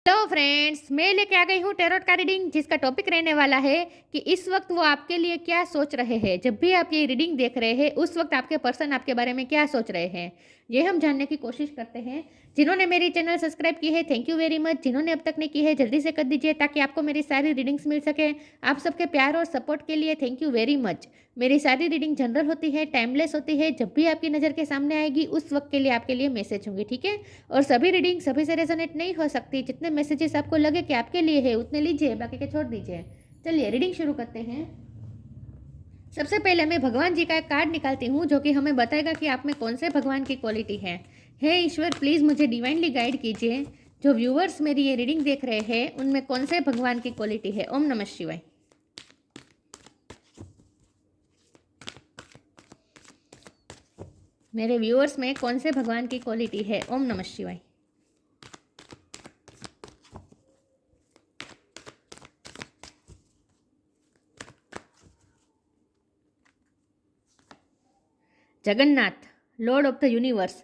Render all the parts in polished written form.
Hello friends, मैं लेके आ गई हूँ टैरोट का रीडिंग जिसका टॉपिक रहने वाला है कि इस वक्त वो आपके लिए क्या सोच रहे हैं। जब भी आप ये रीडिंग देख रहे हैं उस वक्त आपके पर्सन आपके बारे में क्या सोच रहे हैं, ये हम जानने की कोशिश करते हैं। जिन्होंने मेरी चैनल सब्सक्राइब की है थैंक यू वेरी मच। जिन्होंने अब तक नहीं की है जल्दी से कर दीजिए ताकि आपको मेरी सारी रीडिंग्स मिल सके। आप सबके प्यार और सपोर्ट के लिए थैंक यू वेरी मच। मेरी सारी रीडिंग जनरल होती है, टाइमलेस होती है। जब भी आपकी नज़र के सामने आएगी उस वक्त के लिए आपके लिए मैसेज होंगी, ठीक है। और सभी रीडिंग सभी से रेजोनेट नहीं हो सकती। जितने मैसेजेस आपको लगे कि आपके लिए है उतने लीजिए, बाकी के छोड़ दीजिए। चलिए रीडिंग शुरू करते हैं। सबसे पहले मैं भगवान जी का एक कार्ड निकालती हूँ जो कि हमें बताएगा कि आप में कौन से भगवान की क्वालिटी है। हे ईश्वर, प्लीज़ मुझे डिवाइनली गाइड कीजिए। जो व्यूअर्स मेरी ये रीडिंग देख रहे हैं उनमें कौन से भगवान की क्वालिटी है। ओम नमः शिवाय। मेरे व्यूअर्स में कौन से भगवान की क्वालिटी है। ओम नमः शिवाय। Jagannath, Lord of the universe.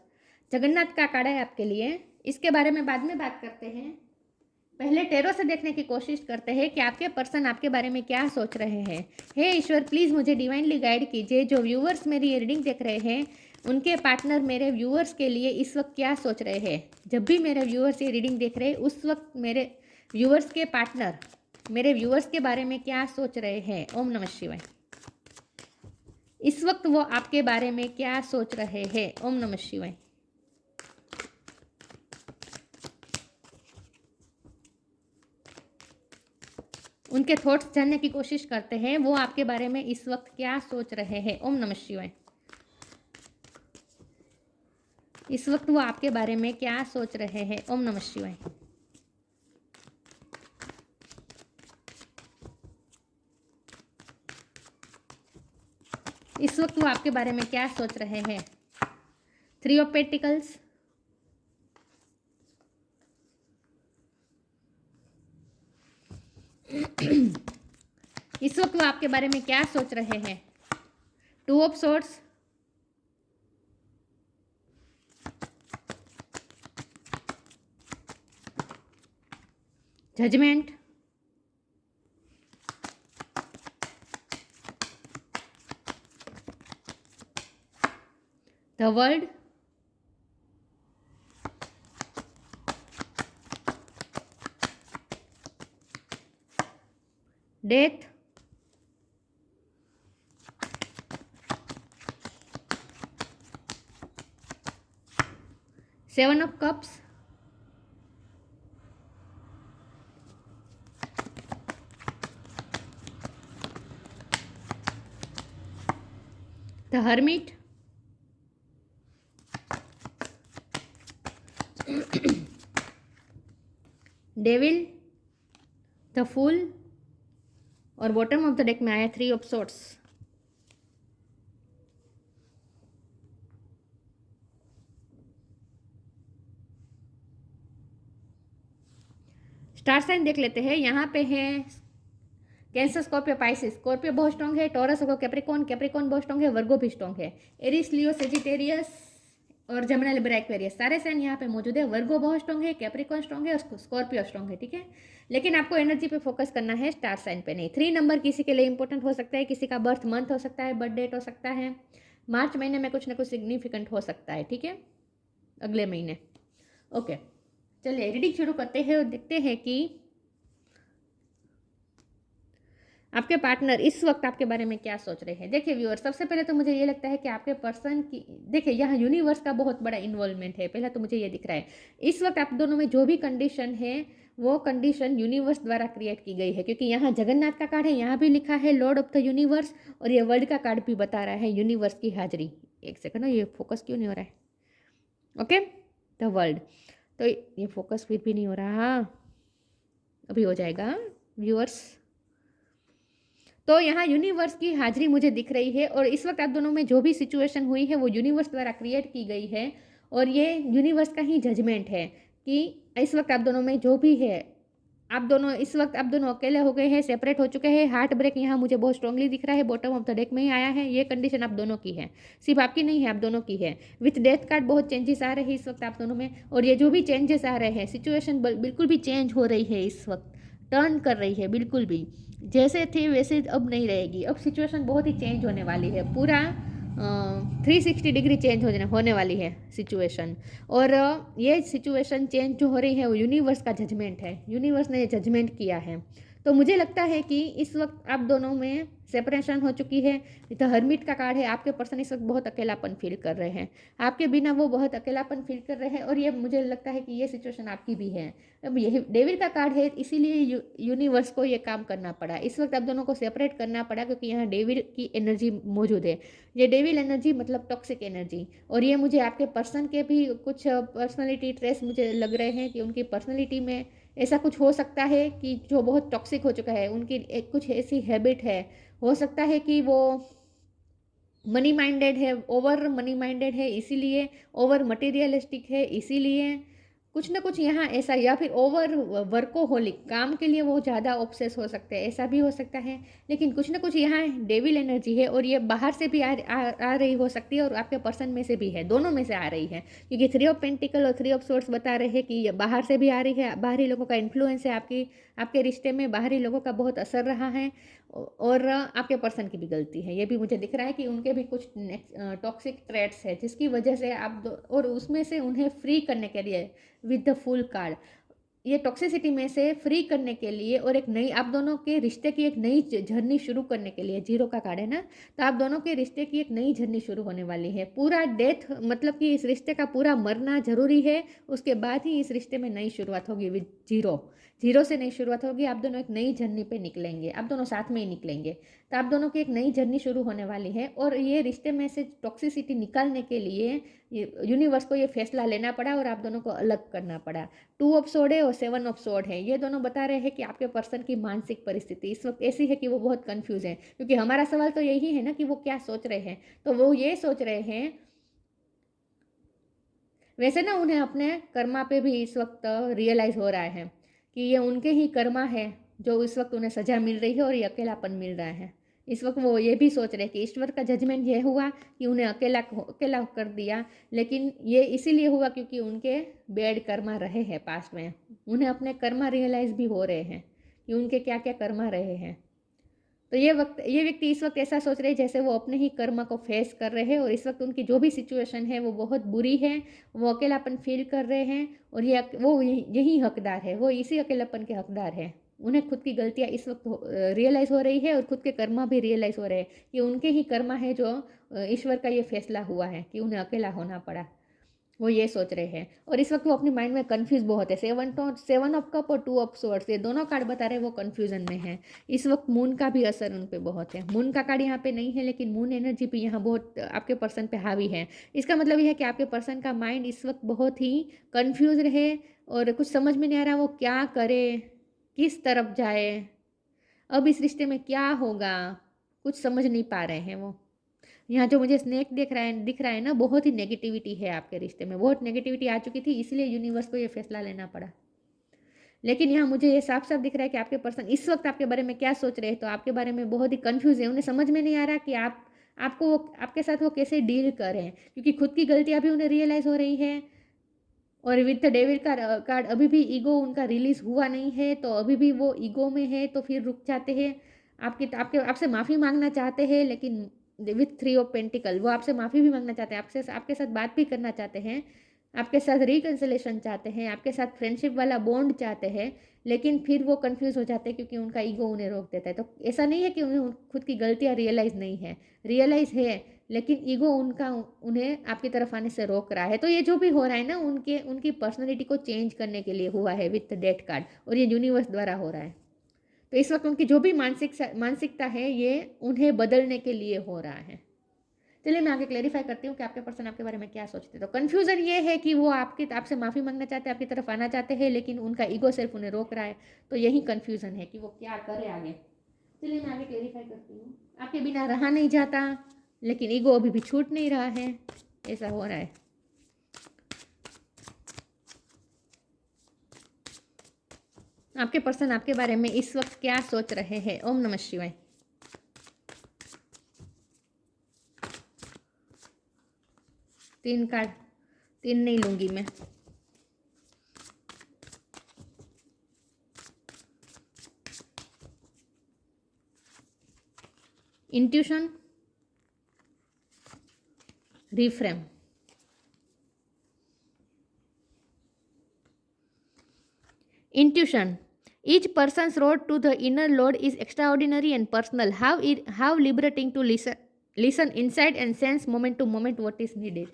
Jagannath का कार्ड है आपके लिए। इसके बारे में बाद में बात करते हैं। पहले टेरो से देखने की कोशिश करते हैं कि आपके पर्सन आपके बारे में क्या सोच रहे हैं। हे ईश्वर, प्लीज़ मुझे डिवाइनली गाइड कीजिए। जो व्यूअर्स मेरी ये रीडिंग देख रहे हैं उनके पार्टनर मेरे व्यूअर्स के लिए इस वक्त क्या सोच रहे हैं। जब भी मेरे व्यूअर्स ये रीडिंग देख रहे हैं उस वक्त मेरे व्यूअर्स के पार्टनर मेरे व्यूअर्स के बारे में क्या सोच रहे हैं। ओम नमः शिवाय। इस वक्त वो आपके बारे में क्या सोच रहे हैं। ओम नमः शिवाय। उनके थॉट्स जानने की कोशिश करते हैं। वो आपके बारे में इस वक्त क्या सोच रहे हैं। ओम नमः शिवाय। इस वक्त वो आपके बारे में क्या सोच रहे हैं। ओम नमः शिवाय। इस वक्त वो आपके बारे में क्या सोच रहे हैं। 3 ऑफ पेंटिकल्स, इस वक्त वो आपके बारे में क्या सोच रहे हैं। 2 of swords, judgement, the world, death, seven of cups, the hermit, devil, the fool और बॉटम ऑफ द डेक में आया 3 ऑफ सोर्ड्स। स्टार साइन देख लेते हैं। यहाँ पे है कैंसर, स्कॉर्पियो, पाइसिस। स्कॉर्पियो बहुत स्ट्रॉन्ग है, टॉरस और कैप्रिकॉन, कैप्रिकॉन बहुत स्ट्रॉन्ग है, वर्गो भी स्ट्रॉन्ग है, एरिस, लियो, सेजिटेरियस और जमुना, लिब्रा, एक्वेरियस सारे साइन यहाँ पे मौजूद है। वर्गो बहुत स्ट्रॉन्ग है, कैप्रिकॉन स्ट्रॉन्ग है और स्कॉर्पियो स्ट्रॉन्ग है, ठीक है। लेकिन आपको एनर्जी पे फोकस करना है, स्टार साइन पे नहीं। 3 नंबर किसी के लिए इंपॉर्टेंट हो सकता है, किसी का बर्थ मंथ हो सकता है, बर्थ डेट हो सकता है। मार्च महीने में कुछ ना कुछ सिग्निफिकेंट हो सकता है, ठीक है, अगले महीने। ओके, चलिए रीडिंग शुरू करते हैं और देखते हैं कि आपके पार्टनर इस वक्त आपके बारे में क्या सोच रहे हैं। देखिए व्यूअर, सबसे पहले तो मुझे ये लगता है कि आपके पर्सन की, देखिए यहाँ यूनिवर्स का बहुत बड़ा इन्वॉल्वमेंट है। पहला तो मुझे ये दिख रहा है इस वक्त आप दोनों में जो भी कंडीशन है वो कंडीशन यूनिवर्स द्वारा क्रिएट की गई है। क्योंकि यहाँ जगन्नाथ का कार्ड है, यहाँ भी लिखा है लॉर्ड ऑफ द यूनिवर्स और ये वर्ल्ड का कार्ड भी बता रहा है यूनिवर्स की हाजिरी। एक सेकंड, ये फोकस क्यों नहीं हो रहा है। ओके, द वर्ल्ड, तो ये फोकस फिर भी नहीं हो रहा, अभी हो जाएगा व्यूअर्स। तो यहाँ यूनिवर्स की हाजिरी मुझे दिख रही है और इस वक्त आप दोनों में जो भी सिचुएशन हुई है वो यूनिवर्स द्वारा क्रिएट की गई है और ये यूनिवर्स का ही जजमेंट है कि इस वक्त आप दोनों में जो भी है आप दोनों इस वक्त आप दोनों अकेले हो गए हैं, सेपरेट हो चुके हैं। हार्ट ब्रेक यहाँ मुझे बहुत स्ट्रांगली दिख रहा है, बॉटम ऑफ द डेक में ही आया है। ये कंडीशन आप दोनों की है, सिर्फ आपकी नहीं है, आप दोनों की है। विथ डेथ कार्ड बहुत चेंजेस आ रहे हैं इस वक्त आप दोनों में, और ये जो भी चेंजेस आ रहे हैं, सिचुएशन बिल्कुल भी चेंज हो रही है इस वक्त, टर्न कर रही है बिल्कुल भी। जैसे थे वैसे अब नहीं रहेगी, अब सिचुएशन बहुत ही चेंज होने वाली है, पूरा 360 डिग्री चेंज होने वाली है सिचुएशन। और ये सिचुएशन चेंज जो हो रही है वो यूनिवर्स का जजमेंट है, यूनिवर्स ने ये जजमेंट किया है। तो मुझे लगता है कि इस वक्त आप दोनों में सेपरेशन हो चुकी है। द हर्मिट का कार्ड है, आपके पर्सन इस वक्त बहुत अकेलापन फील कर रहे हैं, आपके बिना वो बहुत अकेलापन फील कर रहे हैं, और ये मुझे लगता है कि ये सिचुएशन आपकी भी है। अब यही डेविल का कार्ड है, इसीलिए यूनिवर्स को ये काम करना पड़ा, इस वक्त आप दोनों को सेपरेट करना पड़ा, क्योंकि यहाँ डेविल की एनर्जी मौजूद है। ये डेविल एनर्जी मतलब टॉक्सिक एनर्जी, और ये मुझे आपके पर्सन के भी कुछ पर्सनैलिटी ट्रेस मुझे लग रहे हैं कि उनकी पर्सनैलिटी में ऐसा कुछ हो सकता है कि जो बहुत टॉक्सिक हो चुका है, उनकी एक कुछ ऐसी हैबिट है, हो सकता है कि वो मनी माइंडेड है, ओवर मनी माइंडेड है इसीलिए, ओवर मटेरियलिस्टिक है इसीलिए, कुछ ना कुछ यहाँ ऐसा, या फिर ओवर वर्कोहोलिक, काम के लिए वो ज़्यादा ऑब्सेस हो सकते हैं, ऐसा भी हो सकता है। लेकिन कुछ ना कुछ यहाँ डेविल एनर्जी है, और ये बाहर से भी आ रही हो सकती है, और आपके पर्सन में से भी है, दोनों में से आ रही है, क्योंकि 3 ऑफ पेंटिकल और 3 ऑफ सोर्ड्स बता रहे हैं कि ये बाहर से भी आ रही है, बाहरी लोगों का इन्फ्लुएंस है, आपके रिश्ते में बाहरी लोगों का बहुत असर रहा है, और आपके पर्सन की भी गलती है। ये भी मुझे दिख रहा है कि उनके भी कुछ टॉक्सिक ट्रेट्स है, जिसकी वजह से आप और उसमें से उन्हें फ्री करने के लिए विद द फुल कार्ड, ये टॉक्सिसिटी में से फ्री करने के लिए, और एक नई आप दोनों के रिश्ते की एक नई जर्नी शुरू करने के लिए, 0 का कार्ड है ना, तो आप दोनों के रिश्ते की एक नई जर्नी शुरू होने वाली है। पूरा डेथ मतलब कि इस रिश्ते का पूरा मरना जरूरी है, उसके बाद ही इस रिश्ते में नई शुरुआत होगी। विद जीरो से नई शुरुआत होगी, आप दोनों एक नई जर्नी पे निकलेंगे, आप दोनों साथ में ही निकलेंगे, तो आप दोनों की एक नई जर्नी शुरू होने वाली है। और ये रिश्ते में से टॉक्सिसिटी निकालने के लिए यूनिवर्स को ये फैसला लेना पड़ा, और आप दोनों को अलग करना पड़ा। 2 ऑफ सोर्ड है और 7 ऑफ सोर्ड है, ये दोनों बता रहे हैं कि आपके पर्सन की मानसिक परिस्थिति इस वक्त ऐसी है कि वो बहुत कंफ्यूज है, क्योंकि हमारा सवाल तो यही है ना कि वो क्या सोच रहे हैं, तो वो ये सोच रहे हैं, वैसे ना उन्हें अपने कर्मा पे भी इस वक्त रियलाइज़ हो रहा है कि ये उनके ही कर्मा है जो इस वक्त उन्हें सज़ा मिल रही है, और ये अकेलापन मिल रहा है। इस वक्त वो ये भी सोच रहे हैं कि ईश्वर का जजमेंट ये हुआ कि उन्हें अकेला कर दिया, लेकिन ये इसीलिए हुआ क्योंकि उनके बैड कर्मा रहे हैं पास्ट में, उन्हें अपने कर्मा रियलाइज़ भी हो रहे हैं कि उनके क्या क्या कर्मा रहे हैं। तो ये व्यक्ति इस वक्त ऐसा सोच रहे हैं जैसे वो अपने ही कर्म को फेस कर रहे हैं, और इस वक्त उनकी जो भी सिचुएशन है वो बहुत बुरी है, वो अकेलापन फील कर रहे हैं, और वो यही हकदार है, वो इसी अकेलापन के हकदार है। उन्हें खुद की गलतियाँ इस वक्त रियलाइज़ हो रही है, और खुद के कर्मा भी रियलाइज़ हो रहे हैं कि उनके ही कर्मा है जो ईश्वर का ये फैसला हुआ है कि उन्हें अकेला होना पड़ा, वो ये सोच रहे हैं। और इस वक्त वो अपनी माइंड में कंफ्यूज बहुत है। 7 ऑफ कप और 2 ऑफ सोर्ड्स, ये दोनों कार्ड बता रहे हैं वो कंफ्यूजन में है। इस वक्त मून का भी असर उन पे बहुत है। मून का कार्ड यहाँ पे नहीं है, लेकिन मून एनर्जी भी यहाँ बहुत आपके पर्सन पे हावी है। इसका मतलब यह है कि आपके पर्सन का माइंड इस वक्त बहुत ही कन्फ्यूज रहे, और कुछ समझ में नहीं आ रहा वो क्या करे, किस तरफ जाए, अब इस रिश्ते में क्या होगा, कुछ समझ नहीं पा रहे हैं वो। यहाँ जो मुझे स्नेक दिख रहा है ना, बहुत ही नेगेटिविटी है आपके रिश्ते में, बहुत नेगेटिविटी आ चुकी थी, इसलिए यूनिवर्स को ये फैसला लेना पड़ा। लेकिन यहाँ मुझे ये साफ साफ दिख रहा है कि आपके पर्सन इस वक्त आपके बारे में क्या सोच रहे हैं, तो आपके बारे में बहुत ही कंफ्यूज है, उन्हें समझ में नहीं आ रहा कि आपके साथ वो कैसे डील करें, क्योंकि खुद की गलतियाँ भी उन्हें रियलाइज़ हो रही है, और विद द डेविल का कार्ड अभी भी ईगो उनका रिलीज हुआ नहीं है, तो अभी भी वो ईगो में है, तो फिर रुक जाते हैं। आपसे माफ़ी मांगना चाहते हैं, लेकिन विथ 3 ऑफ पेंटिकल वो आपसे माफ़ी भी मांगना चाहते हैं, आपके साथ बात भी करना चाहते हैं, आपके साथ रिकन्सिलेशन चाहते हैं, आपके साथ फ्रेंडशिप वाला बॉन्ड चाहते हैं, लेकिन फिर वो कंफ्यूज हो जाते हैं क्योंकि उनका ईगो उन्हें रोक देता है। तो ऐसा नहीं है कि उन्हें खुद की गलतियाँ रियलाइज़ नहीं है, रियलाइज़ है, लेकिन ईगो उनका उन्हें आपकी तरफ आने से रोक रहा है। तो ये जो भी हो रहा है ना, उनकी पर्सनैलिटी को चेंज करने के लिए हुआ है विथ डेथ कार्ड, और ये यूनिवर्स द्वारा हो रहा है। तो इस वक्त उनकी जो भी मानसिकता है, ये उन्हें बदलने के लिए हो रहा है। चलिए मैं आगे क्लेरिफाई करती हूँ कि आपके पर्सन आपके बारे में क्या सोचते हैं। तो कन्फ्यूजन ये है कि वो आपसे माफ़ी मांगना चाहते हैं, आपकी तरफ आना चाहते हैं, लेकिन उनका ईगो सिर्फ उन्हें रोक रहा है। तो यही कन्फ्यूजन है कि वो क्या करे आगे। चलिए मैं आगे क्लेरिफाई करती हूँ। आपके बिना रहा नहीं जाता, लेकिन ईगो अभी भी छूट नहीं रहा है, ऐसा हो रहा है। आपके पर्सन आपके बारे में इस वक्त क्या सोच रहे हैं। ओम नमः शिवाय। 3 कार्ड, 3 नहीं लूंगी मैं। Intuition, reframe. Intuition. Each person's road to the inner Lord is extraordinary and personal. How liberating to listen inside and sense moment to moment what is needed.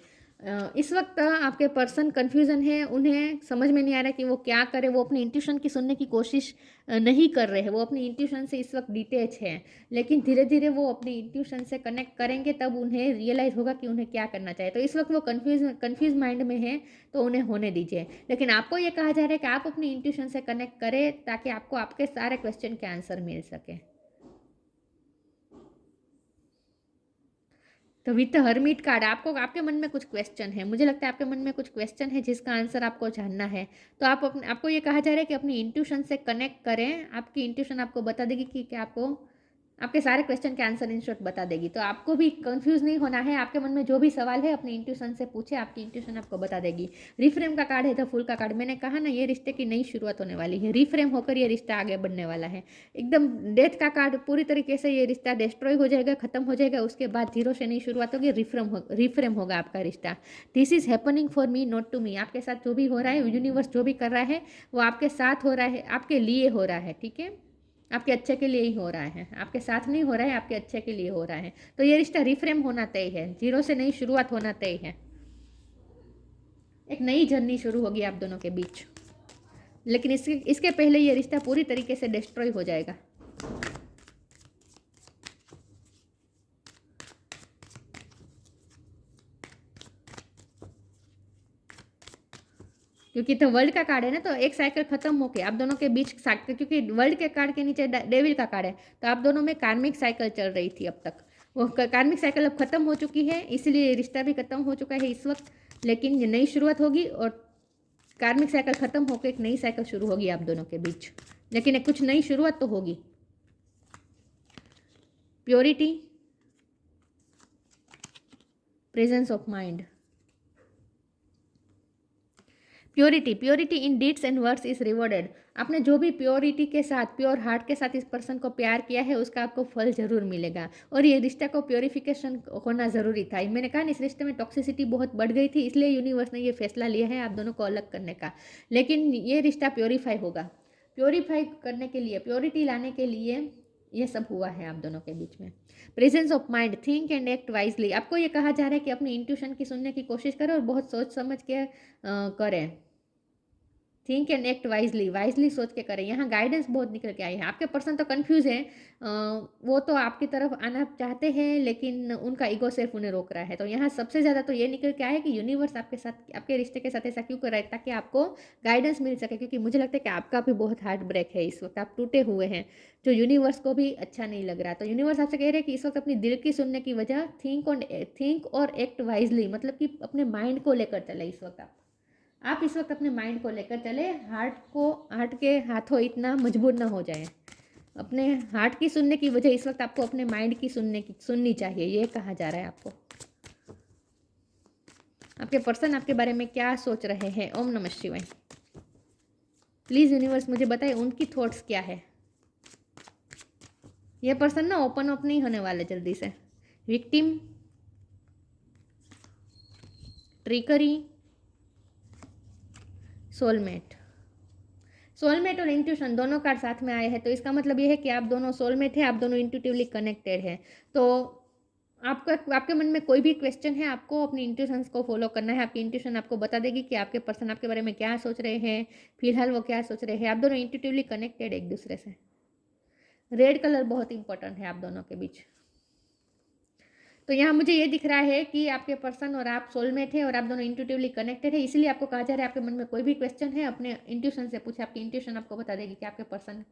इस वक्त आपके पर्सन कन्फ्यूज़न है, उन्हें समझ में नहीं आ रहा कि वो क्या करे। वो अपनी इंट्यूशन की सुनने की कोशिश नहीं कर रहे हैं। वो अपनी इंट्यूशन से इस वक्त डिटैच है, लेकिन धीरे धीरे वो अपनी इंट्यूशन से कनेक्ट करेंगे तब उन्हें रियलाइज़ होगा कि उन्हें क्या करना चाहिए। तो इस वक्त वो कन्फ्यूज माइंड में है, तो उन्हें होने दीजिए। लेकिन आपको ये कहा जा रहा है कि आप अपनी इंट्यूशन से कनेक्ट करें ताकि आपको आपके सारे क्वेश्चन के आंसर मिल सके। तो विद द हर्मिट कार्ड आपको आपके मन में कुछ क्वेश्चन है। मुझे लगता है आपके मन में कुछ क्वेश्चन है जिसका आंसर आपको जानना है। तो आपको ये कहा जा रहा है कि अपनी इंट्यूशन से कनेक्ट करें। आपकी इंट्यूशन आपको बता देगी कि क्या आपको आपके सारे क्वेश्चन के आंसर इन शॉर्ट बता देगी। तो आपको भी कंफ्यूज नहीं होना है। आपके मन में जो भी सवाल है अपनी इंट्यूशन से पूछे, आपकी इंट्यूशन आपको बता देगी। रिफ्रेम का कार्ड है, द फूल का कार्ड। मैंने कहा ना, ये रिश्ते की नई शुरुआत होने वाली है। रिफ्रेम होकर ये रिश्ता आगे बढ़ने वाला है। एकदम डेथ का कार्ड, पूरी तरीके से ये रिश्ता डिस्ट्रॉय हो जाएगा, खत्म हो जाएगा। उसके बाद जीरो से नई शुरुआत होगी। रिफ्रेम होगा आपका रिश्ता। This is happening for me not to me. आपके साथ जो भी हो रहा है, यूनिवर्स जो भी कर रहा है वो आपके साथ हो रहा है, आपके लिए हो रहा है। ठीक है, आपके अच्छे के लिए ही हो रहा है, आपके साथ नहीं हो रहा है, आपके अच्छे के लिए हो रहा है। तो ये रिश्ता रिफ्रेम होना तय है, जीरो से नई शुरुआत होना तय है। एक नई जर्नी शुरू होगी आप दोनों के बीच, लेकिन इसके पहले ये रिश्ता पूरी तरीके से डिस्ट्रॉय हो जाएगा। क्योंकि तो वर्ल्ड का कार्ड है ना, तो एक साइकिल खत्म होके आप दोनों के बीच, क्योंकि वर्ल्ड के कार्ड के नीचे डेविल का कार्ड है, तो आप दोनों में कार्मिक साइकिल चल रही थी अब तक। वो कार्मिक साइकिल अब खत्म हो चुकी है, इसलिए रिश्ता भी खत्म हो चुका है इस वक्त। लेकिन ये नई शुरुआत होगी और कार्मिक साइकिल खत्म होकर एक नई साइकिल शुरू होगी आप दोनों के बीच। लेकिन एक कुछ नई शुरुआत तो होगी। Purity, presence of mind. Purity in deeds and words is rewarded. आपने जो भी प्योरिटी के साथ, प्योर हार्ट के साथ इस पर्सन को प्यार किया है, उसका आपको फल जरूर मिलेगा। और ये रिश्ते को प्योरिफिकेशन होना ज़रूरी था। मैंने कहा इस रिश्ते में टॉक्सिसिटी बहुत बढ़ गई थी, इसलिए यूनिवर्स ने ये फैसला लिया है आप दोनों को अलग करने का। लेकिन ये रिश्ता प्योरीफाई होगा। प्योरीफाई करने के लिए, प्योरिटी लाने के लिए ये सब हुआ है आप दोनों के बीच में। Presence of mind, think and act wisely. आपको ये कहा जा रहा है कि अपनी इंट्यूशन की सुनने की कोशिश करें और बहुत सोच समझ के करें। थिंक एंड एक्ट वाइजली सोच के करें। यहाँ गाइडेंस बहुत निकल के आई है। आपके पर्सन तो कंफ्यूज है, वो तो आपकी तरफ आना चाहते हैं, लेकिन उनका ईगो सिर्फ उन्हें रोक रहा है। तो यहाँ सबसे ज़्यादा तो ये निकल के आया है कि यूनिवर्स आपके साथ, आपके रिश्ते के साथ ऐसा क्यों कर रहा है, ताकि आपको गाइडेंस मिल सके। क्योंकि मुझे लगता है कि आपका भी बहुत हार्ट ब्रेक है इस वक्त, आप टूटे हुए हैं, जो यूनिवर्स को भी अच्छा नहीं लग रहा। तो यूनिवर्स आपसे कह रहे हैं कि इस वक्त अपनी दिल की सुनने की वजह थिंक और एक्ट वाइजली, मतलब कि अपने माइंड को लेकर चले। इस वक्त आप इस वक्त अपने माइंड को लेकर चले। हार्ट के हाथों इतना मजबूर ना हो जाए। अपने हार्ट की सुनने की वजह इस वक्त आपको अपने माइंड की सुननी चाहिए, ये कहा जा रहा है आपको। आपके पर्सन आपके बारे में क्या सोच रहे हैं। ओम नमः शिवाय। प्लीज़ यूनिवर्स मुझे बताए उनकी थॉट्स क्या है। ये पर्सन ना ओपन अप नहीं होने वाले जल्दी से। विक्टिम, ट्रिकरी, सोलमेट और इंट्यूशन दोनों कार्ड साथ में आए हैं। तो इसका मतलब ये है कि आप दोनों सोलमेट है, आप दोनों इंट्यूटिवली कनेक्टेड है। तो आपके मन में कोई भी क्वेश्चन है, आपको अपनी इंट्यूशंस को फॉलो करना है। आपकी इंट्यूशन आपको बता देगी कि आपके पर्सन आपके बारे में क्या सोच रहे हैं, फिलहाल वो क्या सोच रहे हैं। आप दोनों इंट्यूटिवली कनेक्टेड एक दूसरे से। रेड कलर बहुत इंपॉर्टेंट है आप दोनों के बीच। तो यहाँ मुझे ये दिख रहा है कि आपके पर्सन और आप सोलमेट है और आप दोनों इंट्यूटिवली कनेक्टेड है। इसलिए आपको कहा जा रहा है आपके मन में कोई भी क्वेश्चन है, अपने इंट्यूशन से पूछे। आपकी इंट्यूशन आपको बता देगी कि आपके पर्सन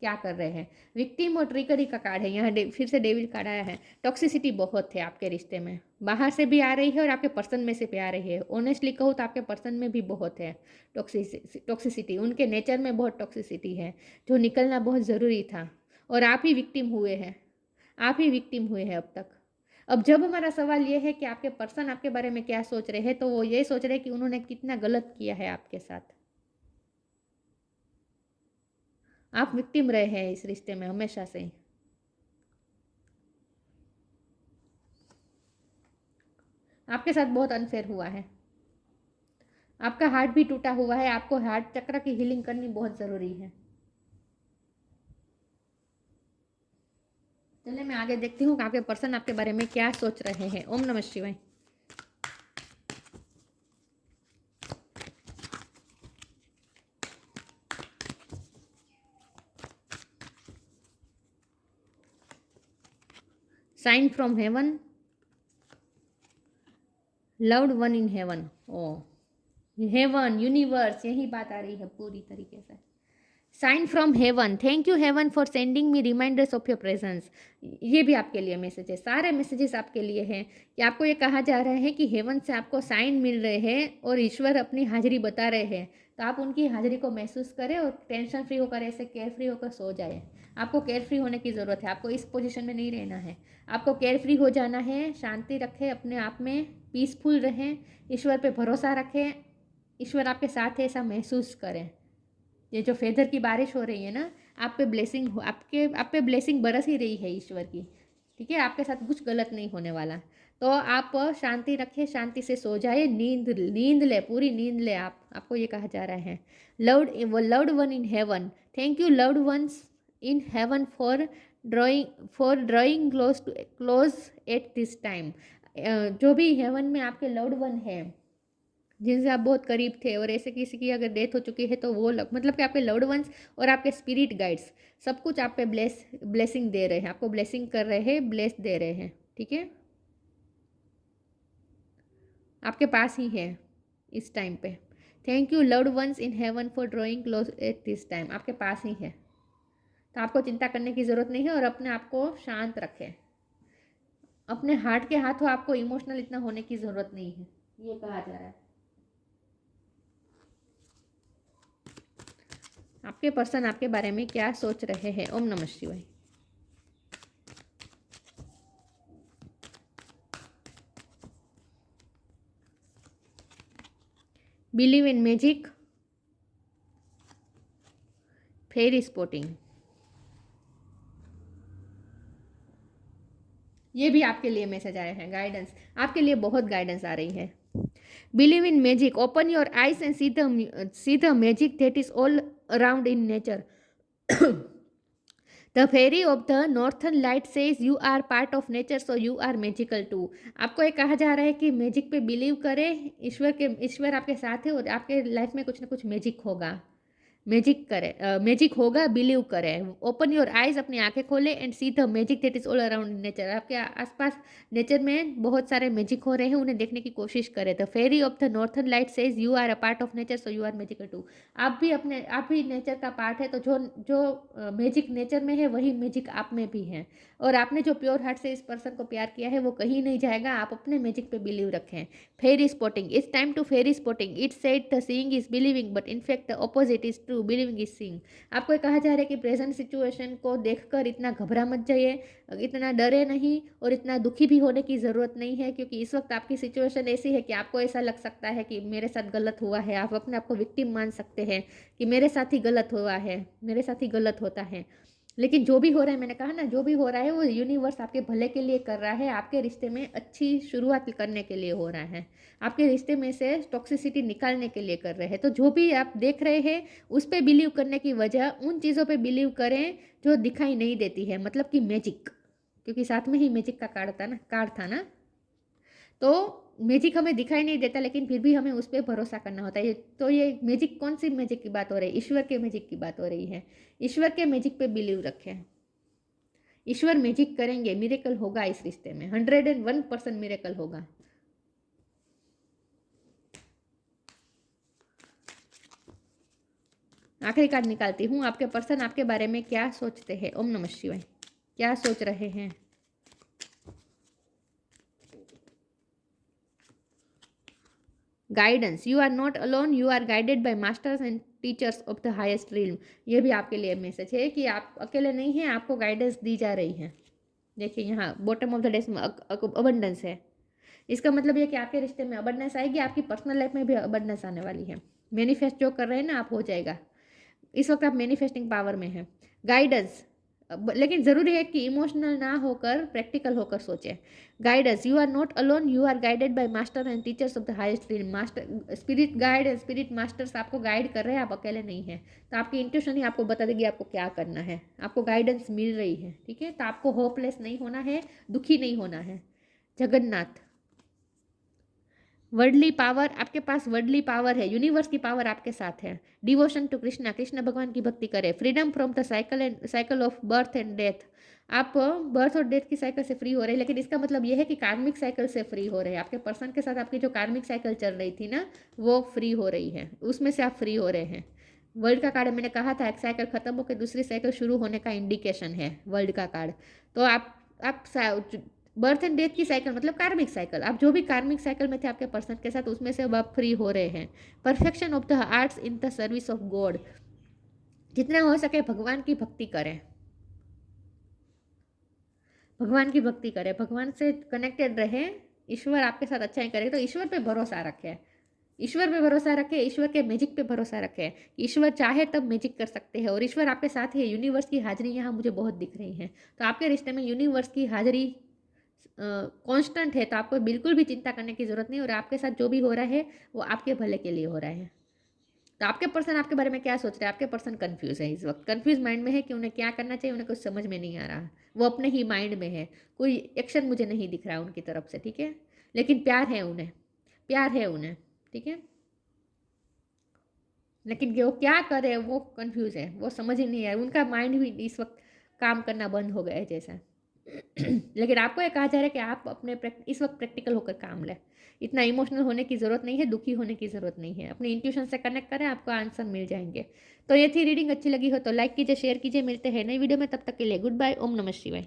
क्या कर रहे हैं। विक्टिम और ट्रिकरी का कार्ड है, यहाँ फिर से डेविल कार्ड आया है। टॉक्सिसिटी बहुत है आपके रिश्ते में, बाहर से भी आ रही है और आपके पर्सन में से भी आ रही है। ऑनेस्टली कहूँ तो आपके पर्सन में भी बहुत है टॉक्सिसिटी, उनके नेचर में बहुत टॉक्सिसिटी है जो निकलना बहुत ज़रूरी था। और आप ही विक्टिम हुए हैं, आप ही विक्टिम हुए हैं अब तक। अब जब हमारा सवाल ये है कि आपके पर्सन आपके बारे में क्या सोच रहे हैं, तो वो ये सोच रहे हैं कि उन्होंने कितना गलत किया है आपके साथ। आप विक्टिम रहे हैं इस रिश्ते में हमेशा से ही। आपके साथ बहुत अनफेयर हुआ है, आपका हार्ट भी टूटा हुआ है, आपको हार्ट चक्र की हीलिंग करनी बहुत ज़रूरी है। चलिए मैं आगे देखती हूँ कि आपके पर्सन आपके बारे में क्या सोच रहे हैं। ओम नमः शिवाय। Sign from heaven, loved one in heaven. Oh heaven, universe, यही बात आ रही है पूरी तरीके से। Sign from heaven, thank you heaven for sending me reminders of your presence. ये भी आपके लिए मैसेज है, सारे मैसेजेस आपके लिए हैं कि आपको ये कहा जा रहा है कि हेवन से आपको साइन मिल रहे हैं और ईश्वर अपनी हाजिरी बता रहे हैं। तो आप उनकी हाजिरी को महसूस करें और टेंशन फ्री होकर, ऐसे केयर फ्री होकर सो जाए। आपको केयर फ्री होने की ज़रूरत है, आपको इस पोजीशन में नहीं रहना है, आपको केयर फ्री हो जाना है। शांति रखें अपने आप में, पीसफुल रहें, ईश्वर पे भरोसा रखें, ईश्वर आपके साथ है ऐसा महसूस करें। ये जो फेदर की बारिश हो रही है ना, आप पे ब्लेसिंग हो, आप पे ब्लेसिंग बरस ही रही है ईश्वर की। ठीक है, आपके साथ कुछ गलत नहीं होने वाला। तो आप शांति रखें, शांति से सो जाए, नींद ले, पूरी नींद ले। आपको ये कहा जा रहा है loved one in heaven, thank you loved ones in heaven for drawing close at this time. जो भी हेवन में आपके लव्ड वन है, जिनसे आप बहुत करीब थे और ऐसे किसी की अगर डेथ हो चुकी है, तो वो मतलब कि आपके लव्ड वंस और आपके स्पिरिट गाइड्स सब कुछ आप पे ब्लेसिंग दे रहे हैं, आपको ब्लेसिंग कर रहे हैं, ब्लेस दे रहे हैं। ठीक है, आपके पास ही है इस टाइम पे। Thank you loved ones in heaven for drawing close at this time, आपके पास ही है। तो आपको चिंता करने की ज़रूरत नहीं है और अपने आप को शांत रखें। अपने हार्ट के हाथों आपको इमोशनल इतना होने की ज़रूरत नहीं है, ये कहा जा रहा है। आपके पर्सन आपके बारे में क्या सोच रहे हैं। ओम नमः शिवाय। Believe in magic, fairy spotting, ये भी आपके लिए मैसेज आए हैं। गाइडेंस, आपके लिए बहुत गाइडेंस आ रही है। Believe in magic, open your eyes and see the magic that is all around in nature. The fairy of the northern light says you are part of nature, so you are magical too. आपको ये कहा जा रहा है कि magic पे believe करें, ईश्वर आपके साथ है और आपके लाइफ में कुछ ना कुछ मैजिक होगा, मैजिक करें, मैजिक होगा, बिलीव करें। ओपन योर आइज, अपनी आंखें खोले and see the magic that is all around in nature. आपके आसपास नेचर में बहुत सारे मैजिक हो रहे हैं, उन्हें देखने की कोशिश करें। The fairy of the northern light says you are a part of nature, so you are magical too. आप भी नेचर का पार्ट है, तो जो जो मैजिक नेचर में है वही मैजिक आप में भी है। और आपने जो प्योर हार्ट से इस पर्सन को प्यार किया है वो कहीं नहीं जाएगा, आप अपने मैजिक पे बिलीव रखें। Fairy spotting, it's time to fairy spotting, it said the seeing is believing but in fact the opposite is true, believing is seeing. आपको कहा जा रहा है कि प्रेजेंट सिचुएशन को देखकर इतना घबरा मत जाइए, इतना डरे नहीं और इतना दुखी भी होने की ज़रूरत नहीं है, क्योंकि इस वक्त आपकी सिचुएशन ऐसी है कि आपको ऐसा लग सकता है कि मेरे साथ गलत हुआ है। आप अपने आप को विक्टिम मान सकते हैं कि मेरे साथ ही गलत हुआ है, मेरे साथ ही गलत होता है। लेकिन जो भी हो रहा है, मैंने कहा ना, जो भी हो रहा है वो यूनिवर्स आपके भले के लिए कर रहा है, आपके रिश्ते में अच्छी शुरुआत करने के लिए हो रहा है, आपके रिश्ते में से टॉक्सिसिटी निकालने के लिए कर रहे हैं। तो जो भी आप देख रहे हैं उस पर बिलीव करने की वजह उन चीज़ों पे बिलीव करें जो दिखाई नहीं देती है, मतलब कि मैजिक, क्योंकि साथ में ही मैजिक का कार्ड था ना। तो मैजिक हमें दिखाई नहीं देता, लेकिन फिर भी हमें उस पर भरोसा करना होता है। तो ये मैजिक, कौन सी मैजिक की बात हो रही है? ईश्वर के मैजिक की बात हो रही है। ईश्वर के मैजिक पे बिलीव रखें, ईश्वर मैजिक करेंगे, मिरेकल होगा इस रिश्ते में, 101% मिरेकल होगा। आखिरी कार्ड निकालती हूँ, आपके पर्सन आपके बारे में क्या सोचते हैं। ओम नमः शिवाय। क्या सोच रहे हैं? Guidance, you are not alone, you are guided by masters and teachers of the highest realm. ये भी आपके लिए मैसेज है कि आप अकेले नहीं हैं, आपको गाइडेंस दी जा रही है। देखिए यहाँ बॉटम ऑफ द डेस्क में अबंडेंस है। इसका मतलब ये कि आपके रिश्ते में अबंडेंस आएगी, आपकी पर्सनल लाइफ में भी अबंडेंस आने वाली है। मैनिफेस्ट जो कर रहे हैं ना आप, हो जाएगा। इस वक्त आप मैनिफेस्टिंग पावर में हैं। गाइडेंस, लेकिन ज़रूरी है कि इमोशनल ना होकर प्रैक्टिकल होकर सोचें। Guidance, you are not alone, you are guided by master and teachers of the highest realm. Master, spirit guide and spirit masters आपको गाइड कर रहे हैं, आप अकेले नहीं हैं। तो आपकी इंट्यूशन ही आपको बता देगी आपको क्या करना है। आपको गाइडेंस मिल रही है, ठीक है। तो आपको होपलेस नहीं होना है, दुखी नहीं होना है। जगन्नाथ, वर्डली पावर, आपके पास वर्डली पावर है, यूनिवर्स की पावर आपके साथ है। डिवोशन टू कृष्णा, कृष्ण भगवान की भक्ति करें। Freedom from the cycle of birth and death, आप बर्थ और डेथ की साइकिल से फ्री हो रहे हैं। लेकिन इसका मतलब यह है कि कार्मिक साइकिल से फ्री हो रहे हैं। आपके पर्सन के साथ आपकी जो कार्मिक साइकिल चल रही थी ना, वो फ्री हो रही है, उसमें से आप फ्री हो रहे हैं। वर्ल्ड का कार्ड मैंने कहा था, एक साइकिल खत्म होकर दूसरी साइकिल शुरू होने का इंडिकेशन है वर्ल्ड का कार्ड। तो आप बर्थ एंड डेथ की साइकिल मतलब कार्मिक साइकिल, आप जो भी कार्मिक साइकिल में थे आपके पर्सन के साथ, उसमें से अब आप फ्री हो रहे हैं। Perfection of the arts in the service of God, जितना हो सके भगवान की भक्ति करें, भगवान की भक्ति करें, भगवान से कनेक्टेड रहें। ईश्वर आपके साथ अच्छा ही करेगा। तो ईश्वर पे भरोसा रखें, ईश्वर पे भरोसा रखें, ईश्वर के मैजिक पे भरोसा रखें। ईश्वर चाहे तब मैजिक कर सकते हैं और ईश्वर आपके साथ है। यूनिवर्स की हाजिरी यहाँ मुझे बहुत दिख रही है। तो आपके रिश्ते में यूनिवर्स की हाजिरी कांस्टेंट है। तो आपको बिल्कुल भी चिंता करने की ज़रूरत नहीं, और आपके साथ जो भी हो रहा है वो आपके भले के लिए हो रहा है। तो आपके पर्सन आपके बारे में क्या सोच रहे हैं? आपके पर्सन कंफ्यूज है, इस वक्त कंफ्यूज माइंड में है कि उन्हें क्या करना चाहिए, उन्हें कुछ समझ में नहीं आ रहा। वो अपने ही माइंड में है, कोई एक्शन मुझे नहीं दिख रहा उनकी तरफ से, ठीक है। लेकिन प्यार है उन्हें, प्यार है उन्हें, ठीक है। लेकिन वो क्या करे, वो कंफ्यूज है, वो समझ ही नहीं आ रहा। उनका माइंड भी इस वक्त काम करना बंद हो गया है जैसा। लेकिन आपको ये कहा जा रहा है कि आप अपने इस वक्त प्रैक्टिकल होकर काम लें। इतना इमोशनल होने की ज़रूरत नहीं है, दुखी होने की ज़रूरत नहीं है। अपनी इंट्यूशन से कनेक्ट करें, आपको आंसर मिल जाएंगे। तो ये थी रीडिंग, अच्छी लगी हो तो लाइक कीजिए, शेयर कीजिए। मिलते हैं नई वीडियो में, तब तक के लिए गुड बाय। ओम नमः शिवाय।